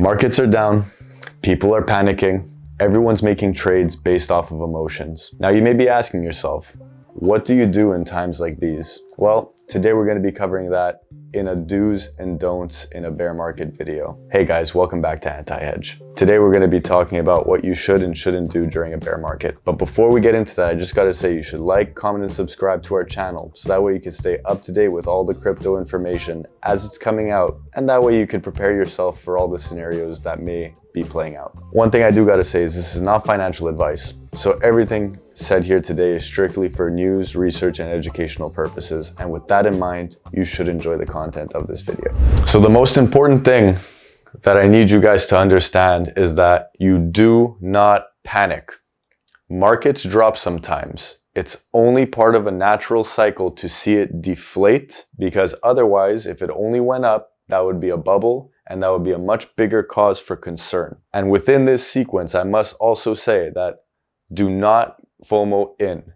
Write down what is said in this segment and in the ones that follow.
Markets are down, people are panicking, everyone's making trades based off of emotions. Now you may be asking yourself, what do you do in times like these? Well, today we're going to be covering that in a do's and don'ts in a bear market video. Hey guys, welcome back to Anti-Hedge. Today we're going to be talking about what you should and shouldn't do during a bear market. But before we get into that, I just got to say you should like, comment, and subscribe to our channel so that way you can stay up to date with all the crypto information as it's coming out, and that way you can prepare yourself for all the scenarios that may be playing out. One thing I do got to say is this is not financial advice. So everything said here today is strictly for news, research, and educational purposes. And with that in mind, you should enjoy the content of this video. So the most important thing that I need you guys to understand is that you do not panic. Markets drop sometimes. It's only part of a natural cycle to see it deflate, because otherwise, if it only went up, that would be a bubble, and that would be a much bigger cause for concern. And within this sequence, I must also say that do not FOMO in.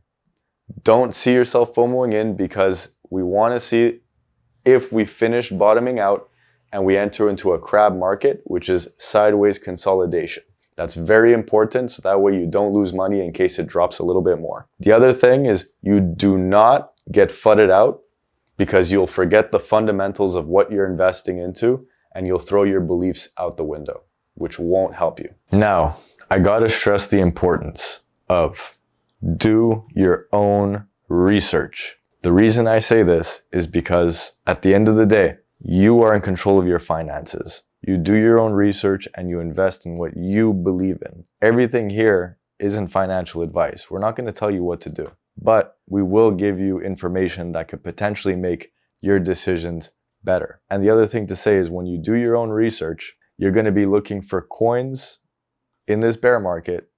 Don't see yourself FOMOing in, because we want to see if we finish bottoming out and we enter into a crab market, which is sideways consolidation. That's very important, so that way you don't lose money in case it drops a little bit more. The other thing is you do not get fudded out, because you'll forget the fundamentals of what you're investing into and you'll throw your beliefs out the window, which won't help you. Now, I gotta stress the importance of do your own research. The reason I say this is because at the end of the day, you are in control of your finances. You do your own research and you invest in what you believe in. Everything here isn't financial advice. We're not going to tell you what to do, but we will give you information that could potentially make your decisions better. And the other thing to say is when you do your own research, you're going to be looking for coins in this bear market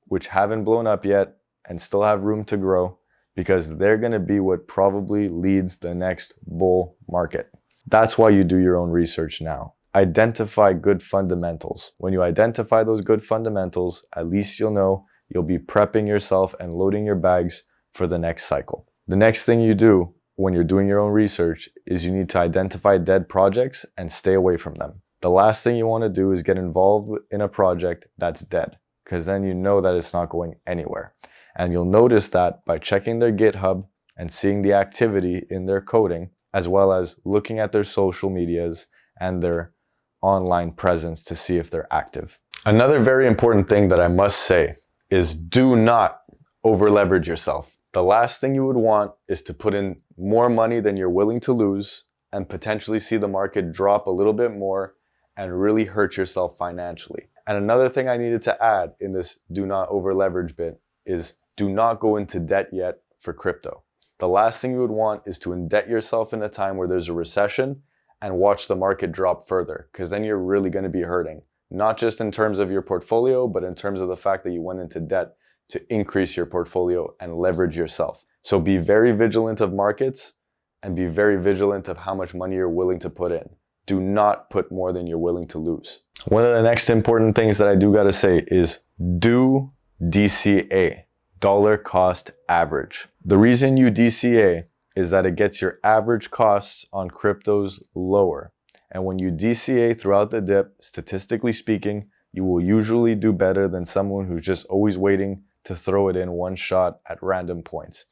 which haven't blown up yet and still have room to grow, because they're going to be what probably leads the next bull market. That's why you do your own research now. Identify good fundamentals. When you identify those good fundamentals, at least you'll know you'll be prepping yourself and loading your bags for the next cycle. The next thing you do when you're doing your own research is you need to identify dead projects and stay away from them. The last thing you want to do is get involved in a project that's dead, because then you know that it's not going anywhere. And you'll notice that by checking their GitHub and seeing the activity in their coding, as well as looking at their social medias and their online presence to see if they're active. Another very important thing that I must say is do not over leverage yourself. The last thing you would want is to put in more money than you're willing to lose and potentially see the market drop a little bit more and really hurt yourself financially. And another thing I needed to add in this do not over leverage bit is do not go into debt yet for crypto. The last thing you would want is to indebt yourself in a time where there's a recession and watch the market drop further, because then you're really going to be hurting. Not just in terms of your portfolio, but in terms of the fact that you went into debt to increase your portfolio and leverage yourself. So be very vigilant of markets and be very vigilant of how much money you're willing to put in. Do not put more than you're willing to lose. One of the next important things that I do got to say is do DCA, dollar cost average. The reason you DCA is that it gets your average costs on cryptos lower. And when you DCA throughout the dip, statistically speaking, you will usually do better than someone who's just always waiting to throw it in one shot at random points.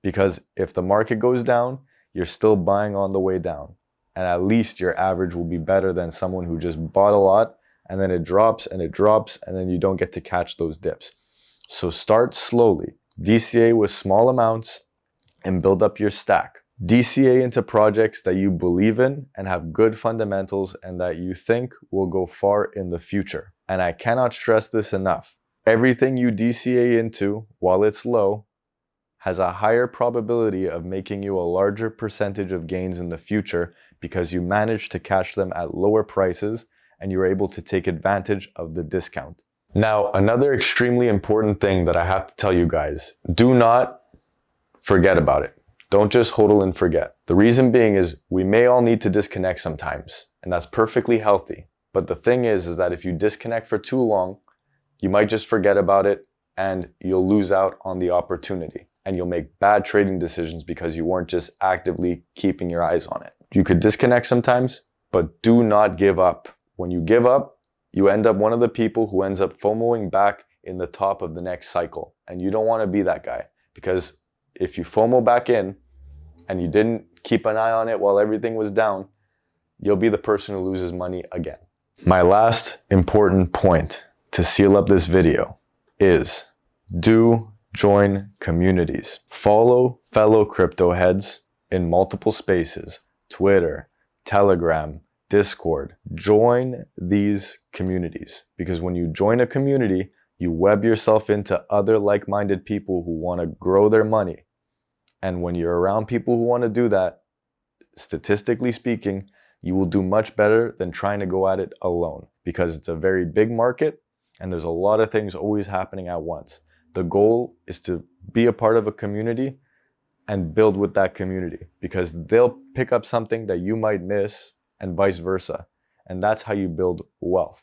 Because if the market goes down, you're still buying on the way down. And at least your average will be better than someone who just bought a lot and then it drops and then you don't get to catch those dips. So start slowly. DCA with small amounts and build up your stack. DCA into projects that you believe in and have good fundamentals and that you think will go far in the future. And I cannot stress this enough. Everything you DCA into while it's low has a higher probability of making you a larger percentage of gains in the future, because you managed to catch them at lower prices and you're able to take advantage of the discount. Now, another extremely important thing that I have to tell you guys, do not forget about it. Don't just hodl and forget. The reason being is we may all need to disconnect sometimes, and that's perfectly healthy. But the thing is that if you disconnect for too long, you might just forget about it and you'll lose out on the opportunity. And you'll make bad trading decisions because you weren't just actively keeping your eyes on it. You could disconnect sometimes, but do not give up. When you give up, you end up one of the people who ends up FOMOing back in the top of the next cycle. And you don't want to be that guy, because if you FOMO back in and you didn't keep an eye on it while everything was down, you'll be the person who loses money again. My last important point to seal up this video is do join communities. Follow fellow crypto heads in multiple spaces, Twitter, Telegram, Discord. Join these communities, because when you join a community, you web yourself into other like-minded people who want to grow their money. And when you're around people who want to do that, statistically speaking, you will do much better than trying to go at it alone, because it's a very big market and there's a lot of things always happening at once. The goal is to be a part of a community and build with that community, because they'll pick up something that you might miss and vice versa. And that's how you build wealth.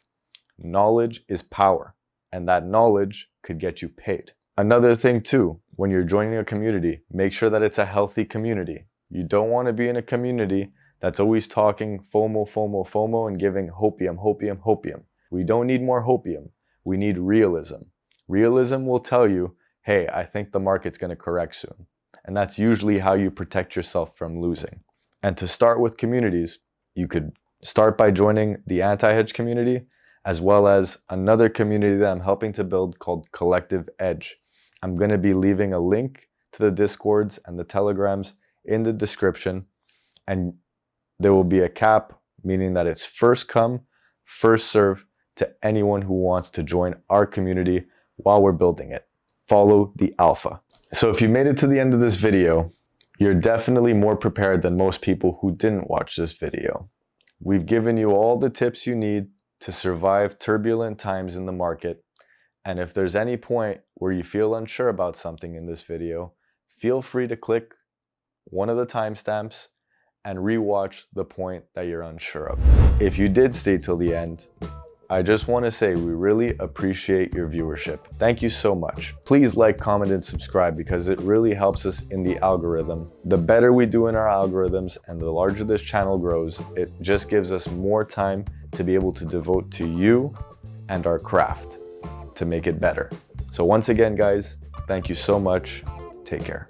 Knowledge is power, and that knowledge could get you paid. Another thing too, when you're joining a community, make sure that it's a healthy community. You don't want to be in a community that's always talking FOMO, FOMO, FOMO and giving hopium, hopium, hopium. We don't need more hopium. We need realism. Realism will tell you, hey, I think the market's going to correct soon. And that's usually how you protect yourself from losing. And to start with communities, you could start by joining the anti-hedge community, as well as another community that I'm helping to build called Collective Edge. I'm going to be leaving a link to the Discords and the Telegrams in the description, and there will be a cap, meaning that it's first come, first serve to anyone who wants to join our community while we're building it. Follow the alpha. So if you made it to the end of this video, you're definitely more prepared than most people who didn't watch this video. We've given you all the tips you need to survive turbulent times in the market. And if there's any point where you feel unsure about something in this video, feel free to click one of the timestamps and rewatch the point that you're unsure of. If you did stay till the end, I just want to say we really appreciate your viewership. Thank you so much. Please like, comment, and subscribe, because it really helps us in the algorithm. The better we do in our algorithms and the larger this channel grows, it just gives us more time to be able to devote to you and our craft to make it better. So once again, guys, thank you so much. Take care.